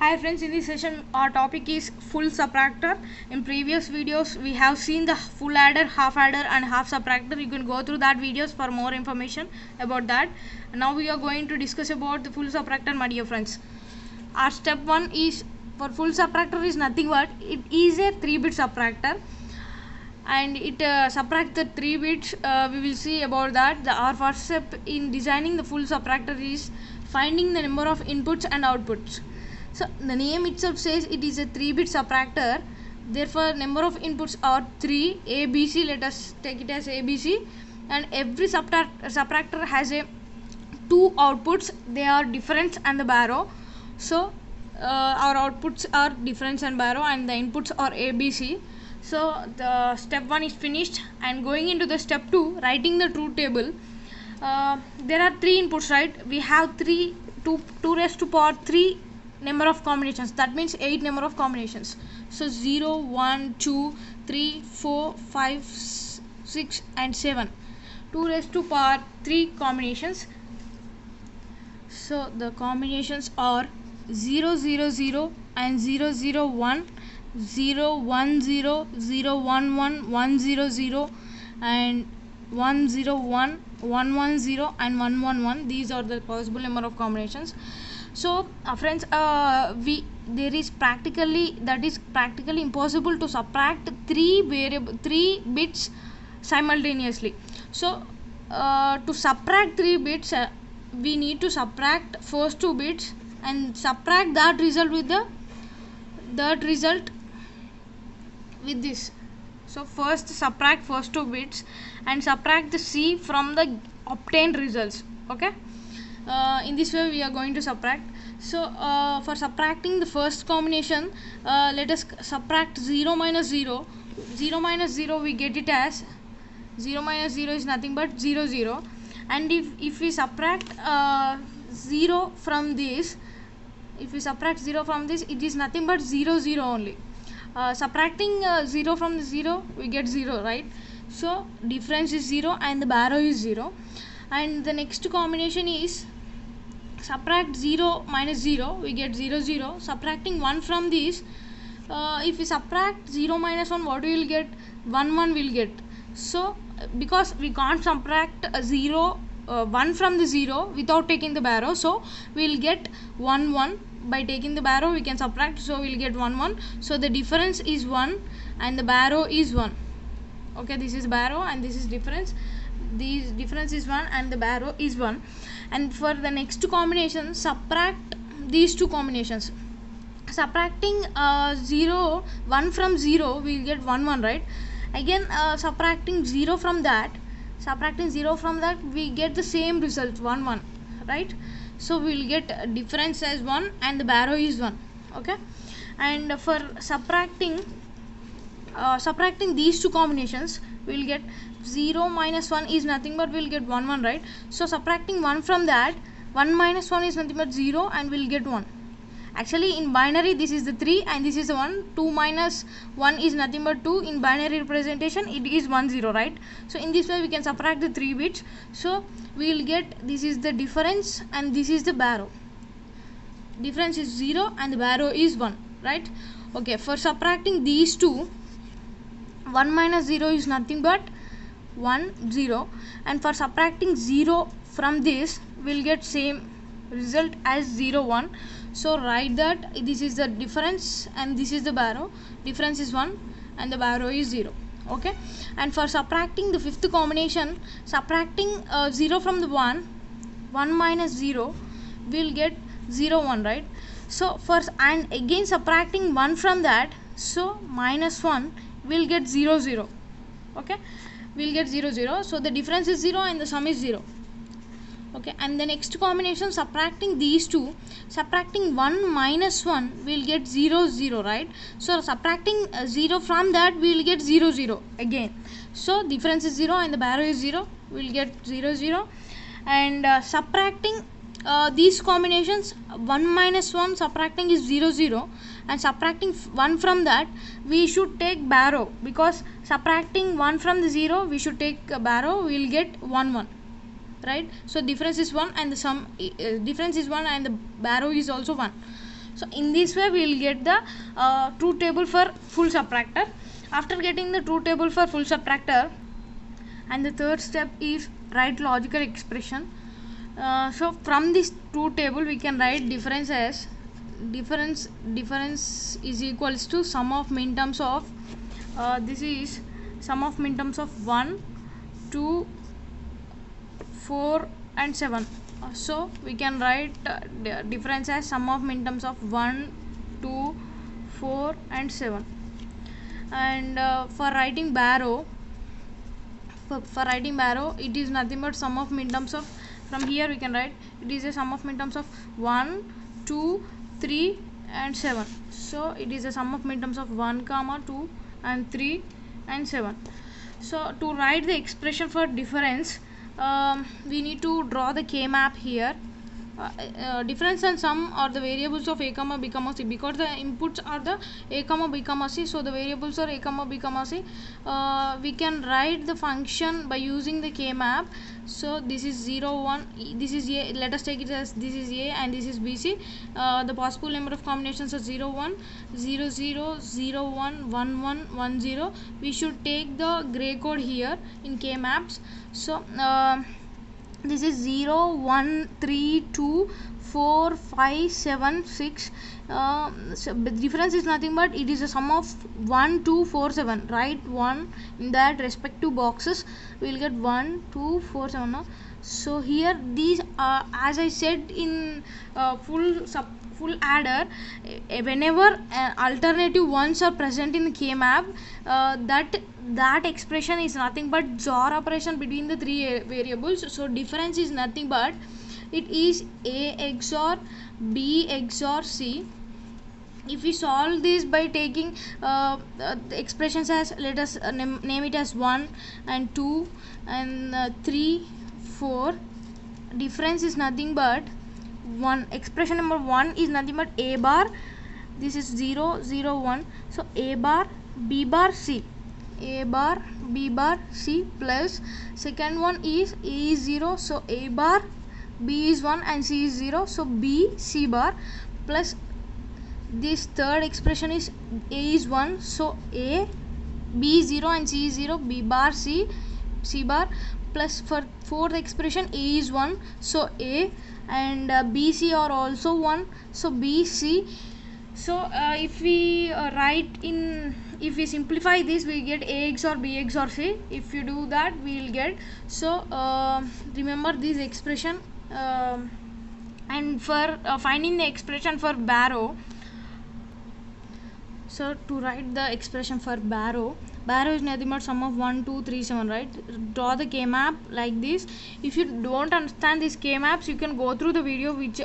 Hi friends, in this session our topic is full subtractor. In previous videos we have seen the full adder, half adder and half subtractor. You can go through that videos for more information about that. Now we are going to discuss about the full subtractor, my dear friends. Our step 1 is for full subtractor is nothing but it is a 3-bit subtractor and it subtract the 3 bits. We will see about that. Our first step in designing the full subtractor is finding the number of inputs and outputs. So the name itself says it is a 3-bit subtractor, therefore number of inputs are 3 ABC. Let us take it as ABC, and every subtractor has a 2 outputs. They are difference and the barrow. So our outputs are difference and barrow and the inputs are ABC. So the step 1 is finished, and going into the step 2, writing the truth table. There are 3 inputs, right? We have 2 raised to power 3 number of combinations. That means 8 number of combinations. So 0, 1, 2, 3, 4, 5, 6 and 7. 2 raised to power 3 combinations. So the combinations are 0, 0, 0 and 0, 0, 1, 0, 1, 0, 0, 1, 1, 1, 0, 0 and 1, 0, 1, 1, 1, 0 and 1, 1, 1. These are the possible number of combinations. So friends, there is practically impossible to subtract 3 bits simultaneously. So to subtract 3 bits, we need to subtract first 2 bits and subtract that result with this. So first subtract first 2 bits and subtract the C from the obtained results. Okay. In this way we are going to subtract. So for subtracting the first combination, let us subtract 0 minus 0. 0 minus 0 we get it as 0 minus 0 is nothing but 0, 0. And if we subtract 0 from this, it is nothing but 0, 0 only. Subtracting 0 from the 0, we get 0, right? So difference is 0 and the barrow is 0. And the next combination is subtract 0 minus 0, we get 0, 0. Subtracting 1 from this, if we subtract 0 minus 1, what we will get? 1, 1 will get. So because we can't subtract 1 from the 0 without taking the barrow, so we will get 1, 1. By taking the barrow we can subtract, so we will get 1, 1. So the difference is 1 and the barrow is 1. Okay, this is barrow and this is difference. This difference is 1 and the barrow is 1. And for the next combination, subtract these 2 combinations. Subtracting 1 from 0, we will get 1, 1, right? Again subtracting 0 from that, we get the same result, 1, 1, right? So we will get difference as 1 and the barrow is 1. Okay. And for subtracting these 2 combinations, we will get 0 minus 1 is nothing but we will get 1, 1, right? So subtracting 1 from that, 1 minus 1 is nothing but 0 and we will get 1. Actually in binary this is the 3 and this is the 1. 2 minus 1 is nothing but 2. In binary representation it is 1, 0, right? So in this way we can subtract the 3 bits. So we will get, this is the difference and this is the barrow. Difference is 0 and the barrow is 1, right? Okay, for subtracting these 2, 1 minus 0 is nothing but 1, 0. And for subtracting 0 from this, we will get same result as 0, 1. So write that this is the difference and this is the barrow. Difference is 1 and the barrow is 0. Okay. And for subtracting the 5th combination, subtracting 0 from the 1 minus 0, we will get 0, 1, right? So first, and again subtracting 1 from that, so minus 1 will get 0, 0. Okay, we'll get 0, 0. So the difference is 0 and the sum is 0. Okay, and the next combination, subtracting these 2, subtracting 1 minus 1, we'll get 0, 0, right? So subtracting 0 from that, we'll get 0, 0 again. So difference is 0 and the barrow is 0, we'll get 0, 0. And subtracting these combinations, 1 minus 1 subtracting is 0, 0, and subtracting 1 from that, we should take barrow, because subtracting 1 from the 0, we should take a barrow, we will get 1, 1. right? So difference is 1 and the sum difference is 1 and the barrow is also 1. So in this way we will get the truth table for full subtractor. After getting the truth table for full subtractor, and the third step is write logical expression. So from this truth table we can write difference as difference is equals to sum of minterms of this is sum of minterms of 1, 2, 4 and 7. So we can write difference as sum of minterms of 1, 2, 4 and 7. And for writing barrow, it is nothing but sum of minterms of, from here we can write it is a sum of minterms of 1, 2, 3 and 7. So it is a sum of minterms of 1, 2 and 3 and 7. So to write the expression for difference, we need to draw the K map here. Difference and sum are the variables of a comma b comma c, because the inputs are the a comma b comma c, so the variables are a comma b comma c. We can write the function by using the K map. So this is 0, 1, this is a, let us take it as this is a and this is bc. The possible number of combinations are 0, 1, 0, 0, 0, 1, 1, 1, 1, 0. We should take the gray code here in K maps. So this is 0, 1, 3, 2, 4, 5, 7, 6. So the difference is nothing but it is a sum of 1, 2, 4, 7. Write 1 in that respective boxes. We will get 1, 2, 4, 7. No? So here these as I said in full adder, whenever alternative ones are present in the K map, that expression is nothing but XOR operation between the three variables. So difference is nothing but it is A XOR B XOR C. If we solve this by taking the expressions as, let us name it as 1 and 2 and 3, 4, difference is nothing but 1. Expression number 1 is nothing but A bar, this is 0, 0, 1. So A bar B bar C, A bar B bar C, plus second one is A is 0, so A bar, B is 1 and C is 0, so B C bar, plus this third expression is A is 1, so A, B is 0 and C is 0, B bar C, C bar, plus for fourth expression A is 1, so A and B C are also 1, so B C. So if we if we simplify this, we get A XOR B XOR C. If you do that, we will get. So remember this expression. And for finding the expression for barrow, so to write the expression for barrow is nothing but sum of 1, 2, 3, 7, right? Draw the K map like this. If you don't understand these K maps, you can go through the video which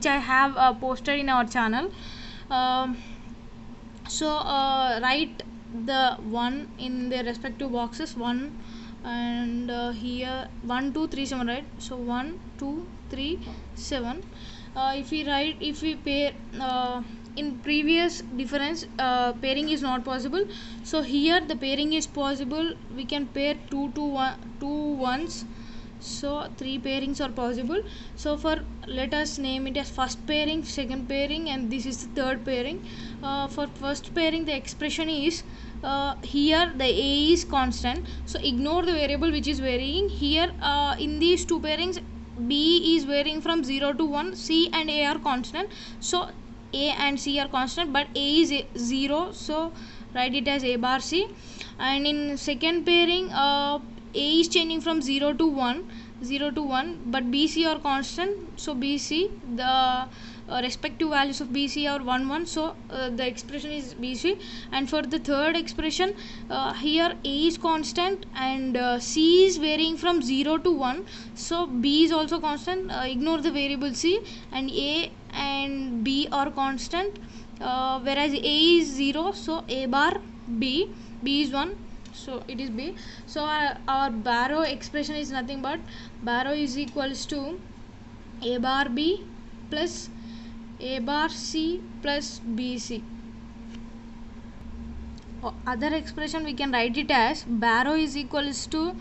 I have posted in our channel. So write the 1 in their respective boxes, 1 and here 1, 2, 3, 7, right? So 1, 2, 3, 7. If we pair in previous difference, pairing is not possible, so here the pairing is possible. We can pair 2 ones, so 3 pairings are possible. So for, let us name it as first pairing, second pairing, and this is the third pairing. For first pairing, the expression is here the A is constant, so ignore the variable which is varying. Here in these two pairings, B is varying from 0 to 1, C and A are constant, so A and C are constant, but A is 0, so write it as A bar C. And in second pairing, A is changing from 0 to 1, but BC are constant, so BC, the respective values of BC are 1, 1, so the expression is BC. And for the third expression, here A is constant and C is varying from 0 to 1, so B is also constant, ignore the variable C, and A and B are constant, whereas A is 0, so A bar B is 1, so it is B. So our barrow expression is nothing but barrow is equals to A bar B plus A bar C plus BC. Other expression we can write it as barrow is equals to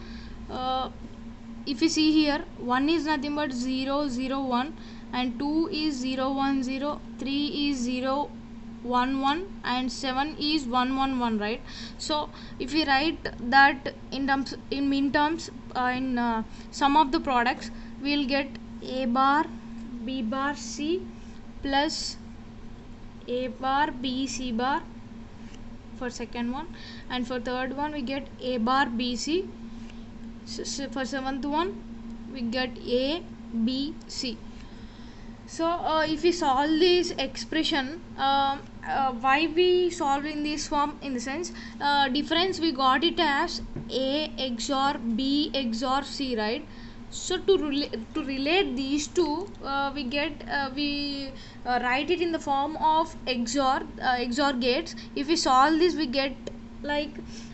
if you see here, 1 is nothing but 0, 0, 1 and 2 is 0 1 0, 3 is 0 1 1, and 7 is 1 1 1, right? So if we write that in terms, in min terms, in sum of the products, we'll get a bar b bar c plus a bar b c bar for second one, and for third one we get a bar b c. So for seventh one we get a b c. So if we solve this expression, why we solve in this form, in the sense, difference we got it as a XOR b XOR c, right? So to relate these two, we write it in the form of XOR gates. If we solve this, we get like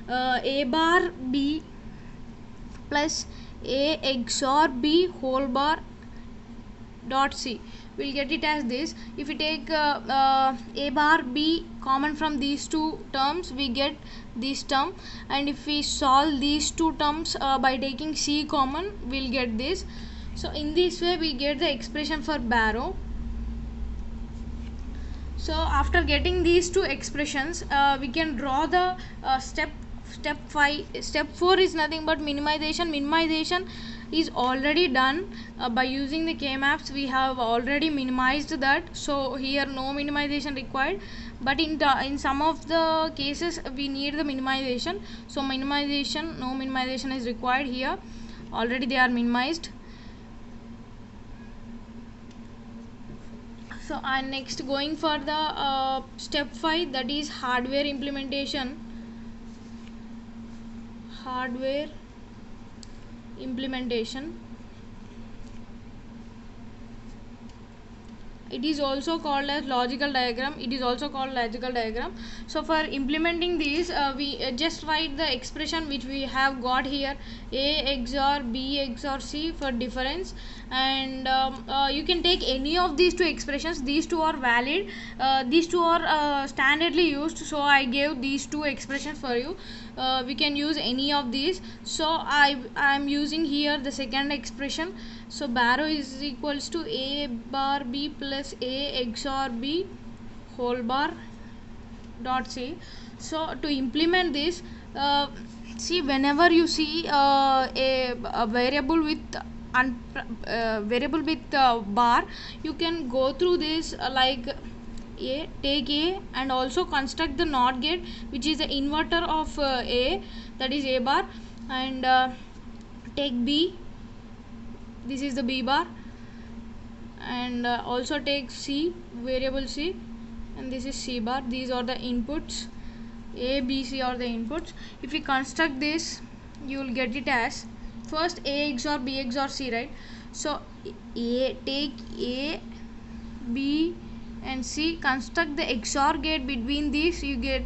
a bar b plus a XOR b whole bar dot c. We'll get it as this. If we take a bar b common from these two terms, we get this term, and if we solve these two terms by taking c common, we'll get this. So in this way we get the expression for Barrow. So after getting these two expressions, we can draw the step 5. Step 4 is nothing but minimization is already done by using the K-maps. We have already minimized that, so here no minimization required, but in some of the cases we need the minimization, so no minimization is required here. Already they are minimized. So and next, going for the step 5, that is hardware implementation. It is also called as logical diagram. So for implementing these, we just write the expression which we have got here, a XOR b XOR c for difference, and you can take any of these two expressions. These two are valid, these two are standardly used, so I gave these two expressions for you. We can use any of these, so I am using here the second expression. So Barrow is equals to a bar b plus a XOR b whole bar dot c. So to implement this, see, whenever you see a variable with bar, you can go through this like take a and also construct the NOT gate, which is the inverter of a, that is a bar, and take b, this is the b bar, and also take c, variable c, and this is c bar. These are the inputs, a b c are the inputs. If we construct this, you will get it as first a XOR b XOR c, right? So take a b and c, construct the XOR gate between these, you get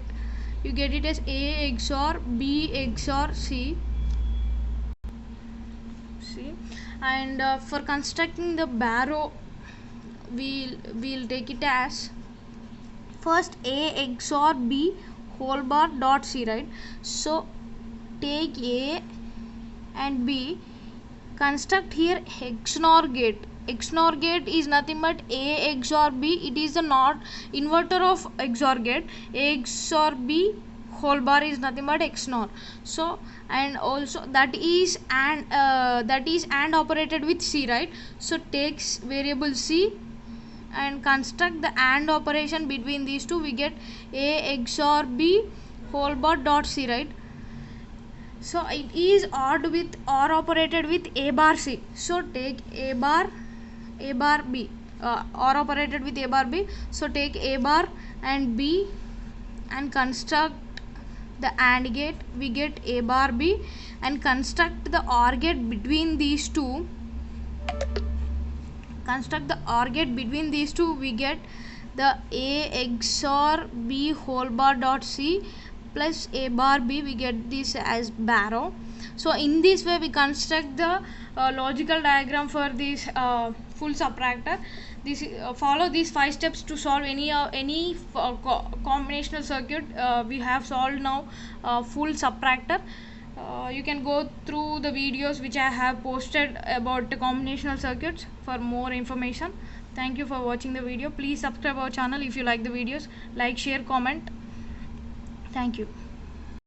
it as a XOR b XOR c. And for constructing the Barrow, we'll take it as first a XOR b whole bar dot c, right? So take a and b, construct here XNOR gate. XNOR gate is nothing but a XOR b. It is the NOT inverter of XOR gate. A XOR b whole bar is nothing but XNOR. So and also that is and operated with c, right? So takes variable c and construct the AND operation between these two, we get a XOR b whole bar dot c, right? So it is ORed with or operated with a bar c. So take a bar b, or operated with a bar b. So take a bar and b and construct the AND gate, we get a bar b, and construct the OR gate between these two. We get the a XOR b whole bar dot c plus a bar b, we get this as Barrow. So in this way we construct the logical diagram for this full subtractor. This follow these 5 steps to solve any combinational circuit. We have solved now full subtractor. You can go through the videos which I have posted about the combinational circuits for more information. Thank you for watching the video. Please subscribe our channel if you like the videos. Like, share, comment. Thank you.